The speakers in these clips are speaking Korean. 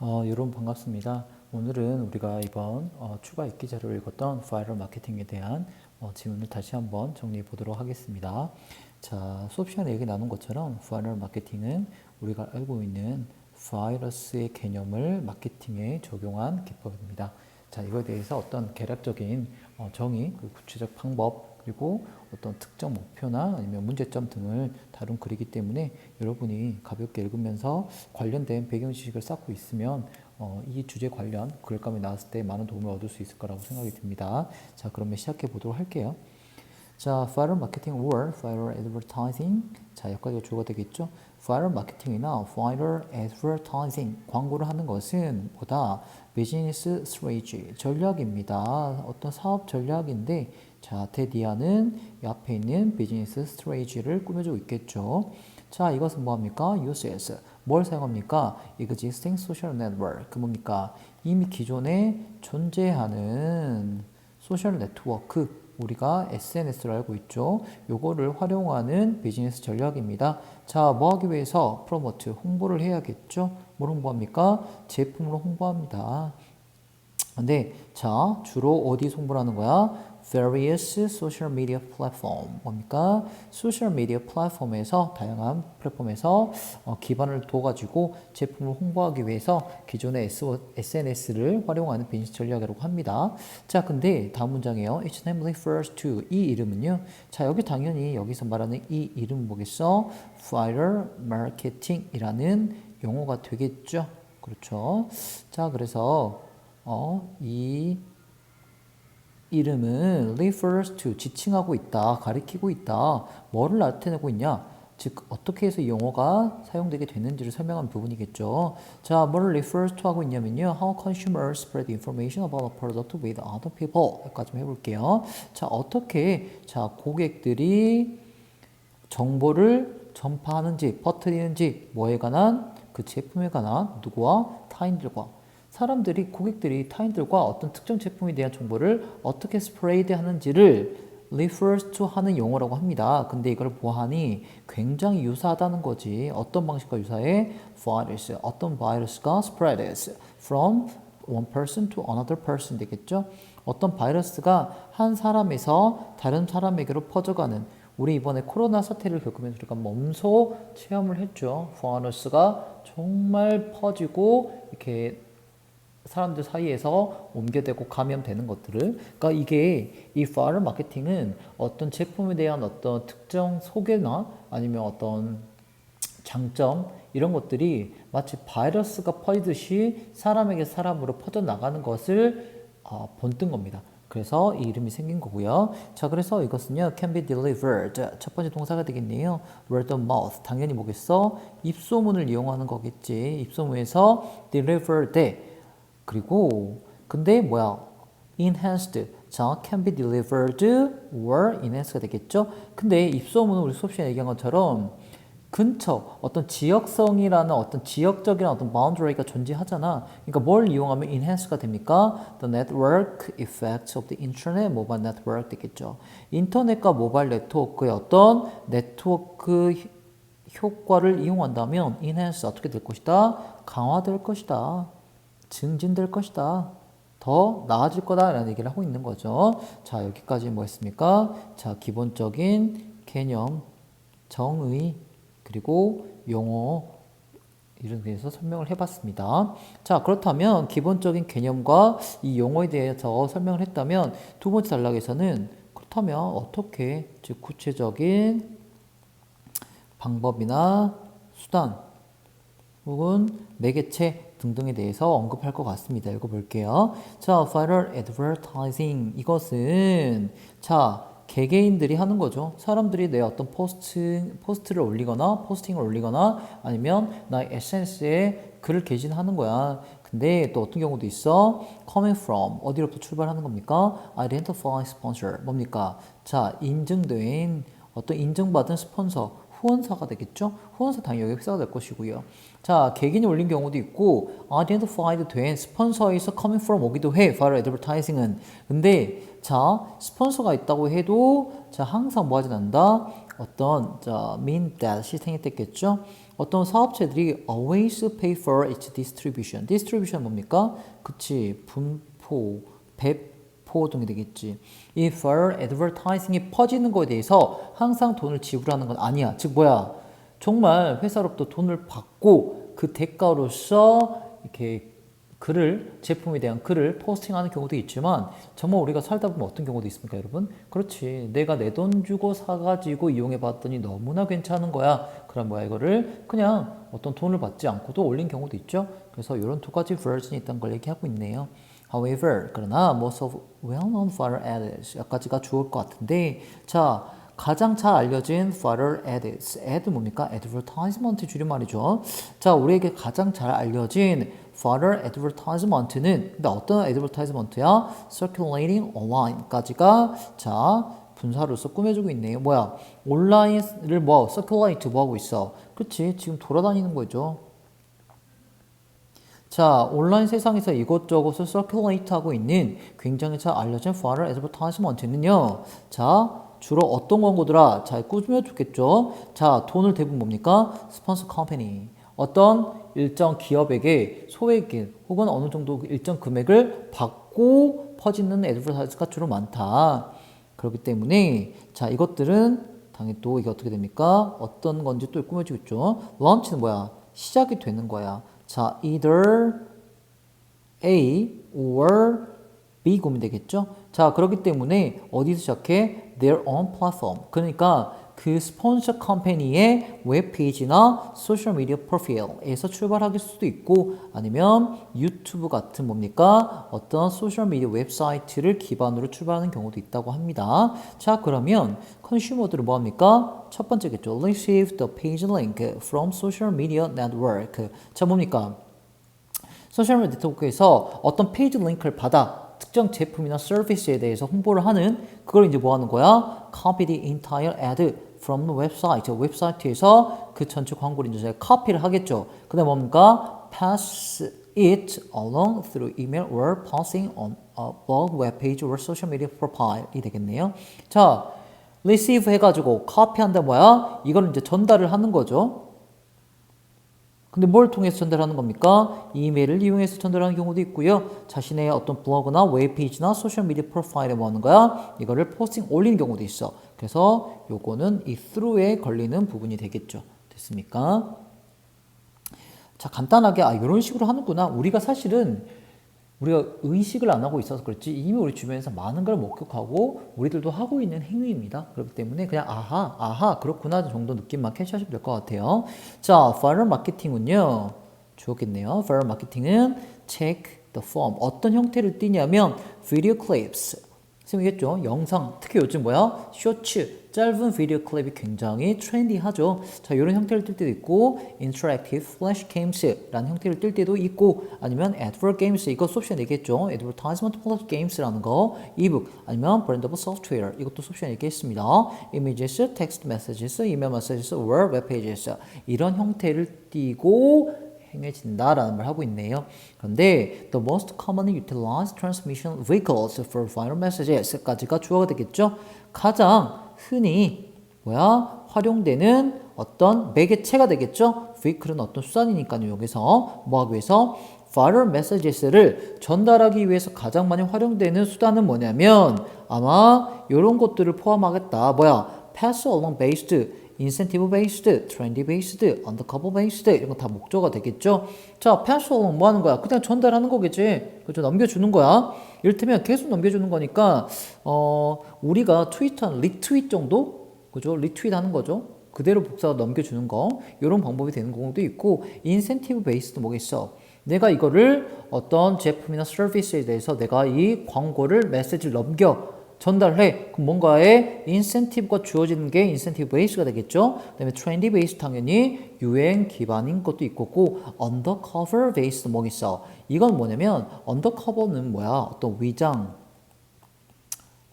여러분 반갑습니다. 오늘은 우리가 이번 추가 읽기 자료를 읽었던 바이럴 마케팅에 대한 질문을 다시 한번 정리해 보도록 하겠습니다. 자, 수업 시간에 얘기 나눈 것처럼 바이럴 마케팅은 우리가 알고 있는 바이러스의 개념을 마케팅에 적용한 기법입니다. 자, 이거에 대해서 어떤 개략적인 정의, 구체적 방법, 그리고 어떤 특정 목표나 아니면 문제점 등을 다룬 글이기 때문에 여러분이 가볍게 읽으면서 관련된 배경 지식을 쌓고 있으면 이 주제 관련 글감이 나왔을 때 많은 도움을 얻을 수 있을 거라고 생각이 듭니다. 자, 그러면 시작해 보도록 할게요. 자, viral marketing or viral advertising. 자, 여기까지가 주어가 되겠죠? viral marketing이나 viral advertising, 광고를 하는 것은 뭐다? 비즈니스 strategy, 전략입니다. 어떤 사업 전략인데, 자, 대디아는 이 앞에 있는 비즈니스 strategy를 꾸며주고 있겠죠. 자, 이것은 뭐합니까? uses, 뭘 사용합니까? existing social network, 그 뭡니까? 이미 기존에 존재하는 소셜 네트워크, 우리가 SNS를 알고 있죠. 요거를 활용하는 비즈니스 전략입니다. 자, 뭐 하기 위해서 프로모트, 홍보를 해야겠죠. 뭘 홍보합니까? 제품으로 홍보합니다. 근데 자, 주로 어디 홍보를 하는 거야? various social media platform, 뭡니까? 소셜 미디어 플랫폼에서, 다양한 플랫폼에서 기반을 둬가지고 제품을 홍보하기 위해서 기존의 SNS를 활용하는 비즈니스 전략이라고 합니다. 자, 근데 다음 문장이에요. It namely refers to, 이 이름은요. 자, 여기 당연히 여기서 말하는 이 이름 뭐겠어? viral marketing이라는 용어가 되겠죠. 그렇죠. 자, 그래서 이 이름은 refers to, 지칭하고 있다, 가리키고 있다. 뭐를 나타내고 있냐? 즉 어떻게 해서 이 용어가 사용되게 되는지를 설명한 부분이겠죠. 자, 뭐를 refers to 하고 있냐면요. How consumers spread information about a product with other people. 여기까지 좀 해볼게요. 자, 어떻게 고객들이 정보를 전파하는지, 퍼뜨리는지, 뭐에 관한, 그 제품에 관한 누구와? 타인들과. 사람들이, 고객들이 타인들과 어떤 특정 제품에 대한 정보를 어떻게 스프레이드 하는지를 refers to 하는 용어라고 합니다. 근데 이걸 보아하니 굉장히 유사하다는 거지. 어떤 방식과 유사해? virus, 어떤 바이러스가 spreads from one person to another person 되겠죠? 어떤 바이러스가 한 사람에서 다른 사람에게로 퍼져가는, 우리 이번에 코로나 사태를 겪으면서 우리가 몸소 체험을 했죠. 바이러스가 정말 퍼지고 이렇게 사람들 사이에서 옮겨되고 감염되는 것들을, 그러니까 이게 이 바이럴 마케팅은 어떤 제품에 대한 어떤 특정 소개나 아니면 어떤 장점, 이런 것들이 마치 바이러스가 퍼지듯이 사람에게 사람으로 퍼져나가는 것을 본뜬 겁니다. 그래서 이 이름이 생긴 거고요. 자, 그래서 이것은요, can be delivered. 첫 번째 동사가 되겠네요. word of mouth. 당연히 뭐겠어? 입소문을 이용하는 거겠지. 입소문에서 deliver 돼. 그리고 근데 뭐야? enhanced. 자, can be delivered or enhance가 되겠죠? 근데 입소문은 우리 수업 시간에 얘기한 것처럼 근처, 어떤 지역성이라는 어떤 지역적인 어떤 boundary가 존재하잖아. 그러니까 뭘 이용하면 enhance가 됩니까? The network effect of the internet mobile network 되겠죠. 인터넷과 모바일 네트워크의 어떤 네트워크 효과를 이용한다면 enhance 어떻게 될 것이다? 강화될 것이다. 증진될 것이다. 더 나아질 거다 라는 얘기를 하고 있는 거죠. 자, 여기까지 뭐 했습니까? 자, 기본적인 개념, 정의, 그리고 용어, 이런 데서 설명을 해봤습니다. 자, 그렇다면 기본적인 개념과 이 용어에 대해서 설명을 했다면 두 번째 단락에서는 그렇다면 어떻게, 즉 구체적인 방법이나 수단 혹은 매개체 등등에 대해서 언급할 것 같습니다. 읽어볼게요. 자, viral advertising. 이것은, 자, 개개인들이 하는 거죠. 사람들이 내 어떤 포스트를 올리거나, 포스팅을 올리거나, 아니면 나의 SNS에 글을 게시하는 거야. 근데 또 어떤 경우도 있어? coming from, 어디로부터 출발하는 겁니까? identify sponsor. 뭡니까? 자, 인증된, 어떤 인증받은 스폰서, 후원사가 되겠죠? 후원사 당연히 여기 회사가 될 것이고요. 자, 개개인이 올린 경우도 있고 identified 된 스폰서에서 coming from 오기도 해. viral advertising은. 근데 자, 스폰서가 있다고 해도 자, 항상 뭐 하진 않는다? 어떤 자, mean that이 생략됐겠죠? 어떤 사업체들이 always pay for its distribution. distribution 뭡니까? 그치, 분포, 배포 등이 되겠지. 이 for advertising이 퍼지는 거에 대해서 항상 돈을 지불하는 건 아니야. 즉 뭐야? 정말 회사로부터 돈을 받고 그 대가로서 이렇게 제품에 대한 글을 포스팅하는 경우도 있지만 정말 우리가 살다 보면 어떤 경우도 있습니까, 여러분? 그렇지. 내가 내 돈 주고 사가지고 이용해 봤더니 너무나 괜찮은 거야. 그럼 뭐야, 이거를 그냥 어떤 돈을 받지 않고도 올린 경우도 있죠. 그래서 이런 두 가지 버전이 있다는 걸 얘기하고 있네요. However, 그러나 most of well-known fire ads 여기까지가 좋을 것 같은데, 자, 가장 잘 알려진 fire ads, ad 뭡니까? advertisement 줄임말이죠. 자, 우리에게 가장 잘 알려진 fire advertisement는 근데 어떤 advertisement야? circulating online까지가 자 분사로서 꾸며주고 있네요. 뭐야? 온라인을 뭐 circulate 뭐 하고 있어? 그렇지, 지금 돌아다니는 거죠. 자, 온라인 세상에서 이것저것을 circulate 하고 있는 굉장히 잘 알려진 fire advertisement는요. 자, 주로 어떤 광고들아? 잘 꾸며주겠죠. 자, 돈을 대부분 뭡니까? 스폰서 컴퍼니. 어떤 일정 기업에게 소액인 혹은 어느 정도 일정 금액을 받고 퍼지는 애드버타이즈가 주로 많다. 그렇기 때문에 자, 이것들은 당연히 또 이게 어떻게 됩니까? 어떤 건지 또 꾸며지고 있죠. launch는 뭐야? 시작이 되는 거야. 자, either A or B 구면 되겠죠? 자, 그렇기 때문에 어디서 시작해? Their own platform. 그러니까 그 스폰서 컴퍼니의 웹페이지나 소셜미디어 프로필에서 출발할 수도 있고 아니면 유튜브 같은 뭡니까? 어떤 소셜미디어 웹사이트를 기반으로 출발하는 경우도 있다고 합니다. 자, 그러면 컨슈머들은 뭐합니까? 첫 번째겠죠. Receive the page link from social media network. 자, 뭡니까? 소셜미디어 네트워크에서 어떤 페이지 링크를 받아 특정 제품이나 서비스에 대해서 홍보를 하는 그걸 이제 뭐 하는 거야? Copy the entire ad from the website. 웹사이트에서 그 전체 광고를 이제 카피를 하겠죠. 그 다음에 뭡니까? Pass it along through email or passing on a blog web page or social media profile이 되겠네요. 자, receive 해가지고 카피한다 뭐야? 이걸 이제 전달을 하는 거죠. 근데 뭘 통해서 전달하는 겁니까? 이메일을 이용해서 전달하는 경우도 있고요. 자신의 어떤 블로그나 웹페이지나 소셜미디어 프로파일에 뭐 하는 거야? 이거를 포스팅 올리는 경우도 있어. 그래서 요거는 이 through에 걸리는 부분이 되겠죠. 됐습니까? 자, 간단하게 이런 식으로 하는구나. 우리가 사실은 우리가 의식을 안 하고 있어서 그렇지 이미 우리 주변에서 많은 걸 목격하고 우리들도 하고 있는 행위입니다. 그렇기 때문에 그냥 아하 그렇구나 정도 느낌만 캐치하시면 될 것 같아요. 자, viral 마케팅은요. 좋겠네요. viral 마케팅은 check the form. 어떤 형태를 띠냐면 video clips. 쌤이겠죠? 영상, 특히 요즘 뭐야? 쇼츠, 짧은 비디오 클립이 굉장히 트렌디하죠. 자, 이런 형태를 뜰 때도 있고, interactive flash games라는 형태를 뜰 때도 있고, 아니면 advert games, 이거 수업시간에 얘기했죠. advertisement plus games라는 거, ebook, 아니면 brandable software, 이것도 수업시간에 얘기했습니다. images, text messages, email messages, or web pages, 이런 형태를 띠고, 행해진다라는 말 하고 있네요. 그런데 the most commonly utilized transmission vehicles for viral messages까지가 주어가 되겠죠. 가장 흔히 활용되는 어떤 매개체가 되겠죠. vehicle은 어떤 수단이니까요. 여기서 뭐 하기 위해서 viral messages를 전달하기 위해서 가장 많이 활용되는 수단은 뭐냐면 아마 이런 것들을 포함하겠다. pass along based 인센티브 베이스드, 트렌디 베이스드, 언더커버 베이스드 이런 거 다 목적어가 되겠죠. 자, pass along 뭐 하는 거야? 그냥 전달하는 거겠지. 그죠? 넘겨주는 거야. 이를테면 계속 넘겨주는 거니까 우리가 트윗한 리트윗 정도? 그죠? 리트윗 하는 거죠. 그대로 복사가 넘겨주는 거. 이런 방법이 되는 경우도 있고 인센티브 베이스드 뭐겠어? 내가 이거를 어떤 제품이나 서비스에 대해서 내가 이 광고를 메시지를 전달해. 그럼 뭔가의 인센티브가 주어지는 게 인센티브 베이스가 되겠죠. 그 다음에 트렌디 베이스 당연히 유행 기반인 것도 있고 언더커버 베이스 뭐 있어. 이건 뭐냐면 언더커버는 뭐야? 어떤 위장,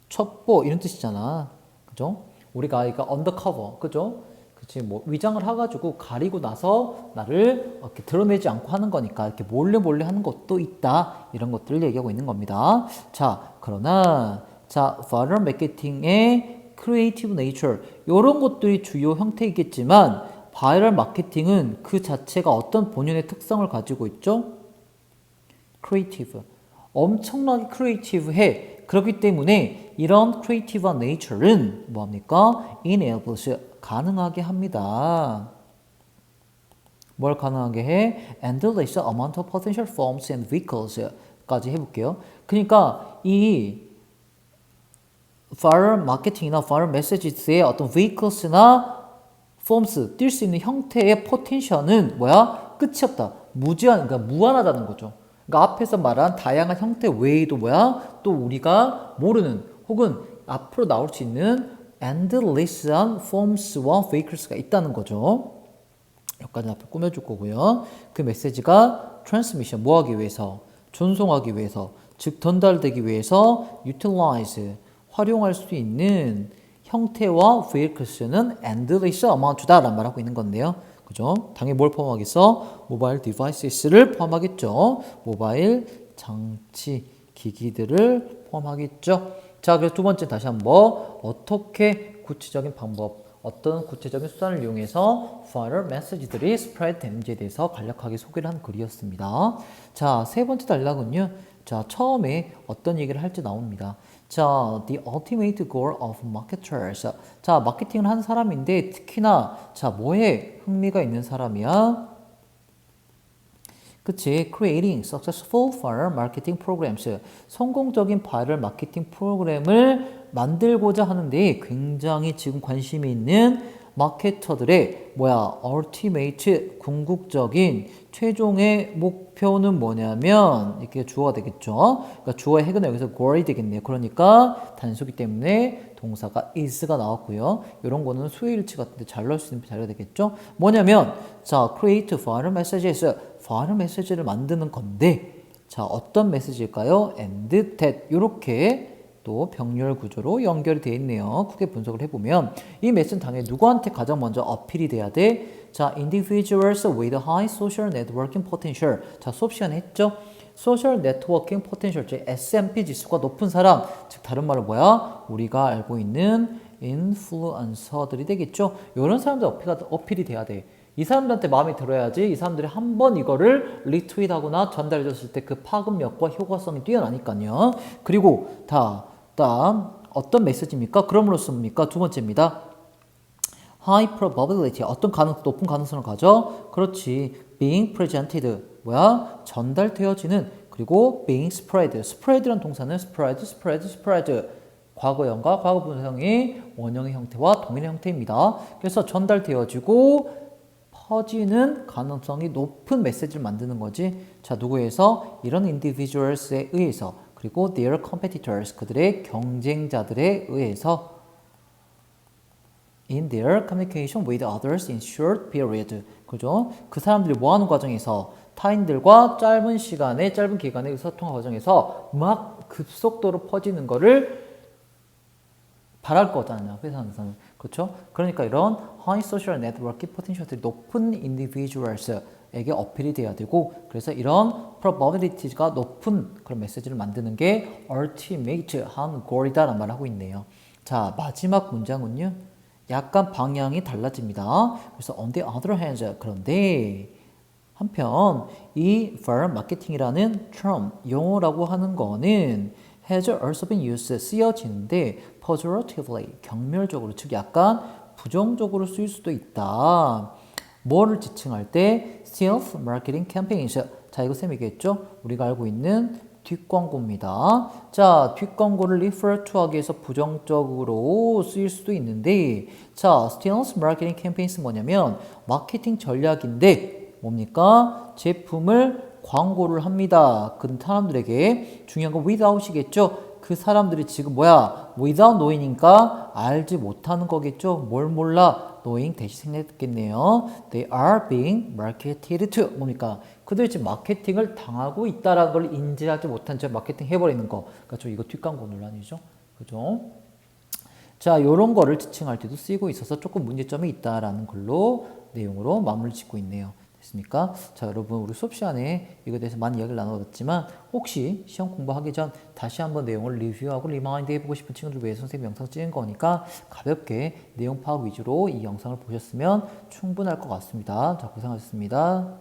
첩보 이런 뜻이잖아. 그죠? 우리가 이거 언더커버, 그죠? 그치, 뭐 위장을 해가지고 가리고 나서 나를 이렇게 드러내지 않고 하는 거니까 이렇게 몰래 하는 것도 있다. 이런 것들을 얘기하고 있는 겁니다. 자, 그러나 자, viral 마케팅의 creative nature 이런 것들이 주요 형태이겠지만 바이럴 마케팅은 그 자체가 어떤 본연의 특성을 가지고 있죠? 크리에이티브. 엄청나게 크리에이티브해. 그렇기 때문에 이런 크리에이티브한 네이처는 뭐합니까? enables 가능하게 합니다. 뭘 가능하게 해? endless amount of potential forms and vehicles까지 해볼게요. 그러니까 이 viral 마케팅이나 viral messages의 어떤 vehicles나 forms 뛸 수 있는 형태의 포텐셜은 뭐야? 끝이 없다. 무제한, 그러니까 무한하다는 거죠. 그러니까 앞에서 말한 다양한 형태 외에도 뭐야? 또 우리가 모르는 혹은 앞으로 나올 수 있는 endless한 forms와 vehicles가 있다는 거죠. 여기까지 앞에 꾸며줄 거고요. 그 메시지가 transmission 뭐하기 위해서, 전송하기 위해서, 즉 전달되기 위해서 utilize 활용할 수 있는 형태와 vehicles는 endless amount다라는 말하고 있는 건데요. 그죠? 당연히 뭘 포함하겠어? 모바일 디바이스를 포함하겠죠. 모바일 장치, 기기들을 포함하겠죠. 자, 그래서 두 번째 다시 한번 어떻게 구체적인 방법, 어떤 구체적인 수단을 이용해서 viral message들이 spread 되는지에 대해서 간략하게 소개를 한 글이었습니다. 자, 세 번째 단락은요. 자, 처음에 어떤 얘기를 할지 나옵니다. 자, the ultimate goal of marketers. 자, 마케팅을 하는 사람인데 특히나 자, 뭐에 흥미가 있는 사람이야? 그치? Creating successful viral marketing programs. 성공적인 바이럴 마케팅 프로그램을 만들고자 하는데 굉장히 지금 관심이 있는 마케터들의 뭐야? ultimate 궁극적인 최종의 목표는 뭐냐면 이렇게 주어가 되겠죠. 그러니까 주어의 핵은 여기서 goal이 되겠네요. 그러니까 단수기 때문에 동사가 is가 나왔고요. 이런 거는 수일치 같은데 잘 넣을 수 있는 자리가 되겠죠. 뭐냐면 자, create viral messages. viral message를 만드는 건데 자, 어떤 메시지일까요? and that 이렇게 또 병렬 구조로 연결이 되어 있네요. 크게 분석을 해보면 이 메시지는 당연히 누구한테 가장 먼저 어필이 돼야 돼? 자, individuals with high social networking potential. 자, 수업 시간에 했죠? social networking potential, 즉 SMP 지수가 높은 사람, 즉 다른 말로 뭐야? 우리가 알고 있는 인플루언서들이 되겠죠? 이런 사람들 어필이 돼야 돼. 이 사람들한테 마음에 들어야지 이 사람들이 한번 이거를 리트윗하거나 전달해줬을 때 그 파급력과 효과성이 뛰어나니까요. 그리고 다음 어떤 메시지입니까? 그럼으로써입니까? 두 번째입니다. high probability 어떤 높은 가능성을 가져? 그렇지. being presented 뭐야? 전달되어지는 그리고 being spread란 동사는 spread 과거형과 과거 분사형이 원형의 형태와 동일의 형태입니다. 그래서 전달되어지고 퍼지는 가능성이 높은 메시지를 만드는 거지. 자, 누구에서? 이런 individuals에 의해서 그리고 their competitors 그들의 경쟁자들에 의해서 in their communication with others in short period. 그죠? 그 사람들이 뭐 하는 과정에서 타인들과 짧은 시간에 짧은 기간의 소통 과정에서 막 급속도로 퍼지는 거를 바랄 거잖아요. 회사에서는. 그렇죠? 그러니까 이런 high social networking potential들이 높은 individuals에게 어필이 돼야 되고 그래서 이런 probability가 높은 그런 메시지를 만드는 게 ultimate 한 goal이다라는 말을 하고 있네요. 자, 마지막 문장은요. 약간 방향이 달라집니다. 그래서 on the other hand 그런데 한편 이 viral marketing이라는 term 용어라고 하는 거는 has also been used 쓰여지는데 pejoratively 경멸적으로 즉 약간 부정적으로 쓰일 수도 있다. 뭐를 지칭할 때 self marketing campaigns. 자, 이거 쌤 얘기했죠? 우리가 알고 있는 뒷광고입니다. 자, 뒷광고를 refer to 하기 위해서 부정적으로 쓰일 수도 있는데 자, sales marketing campaigns 뭐냐면 마케팅 전략인데 뭡니까? 제품을 광고를 합니다. 그 사람들에게 중요한 건 without이겠죠? 그 사람들이 지금 뭐야? without knowing이니까 알지 못하는 거겠죠? 뭘 몰라? knowing 대신 생략했겠네요. They are being marketed to 뭡니까? 그들이 지금 마케팅을 당하고 있다라는 걸 인지하지 못한 채 마케팅 해버리는 거. 그렇죠? 이거 뒷광고 논란이죠. 그죠? 자, 요런 거를 지칭할 때도 쓰이고 있어서 조금 문제점이 있다라는 걸로 내용으로 마무리 짓고 있네요. 됐습니까? 자, 여러분 우리 수업 시간에 이거에 대해서 많은 이야기를 나눠봤지만 혹시 시험 공부하기 전 다시 한번 내용을 리뷰하고 리마인드 해보고 싶은 친구들 위해 선생님 영상 찍은 거니까 가볍게 내용 파악 위주로 이 영상을 보셨으면 충분할 것 같습니다. 자, 고생하셨습니다.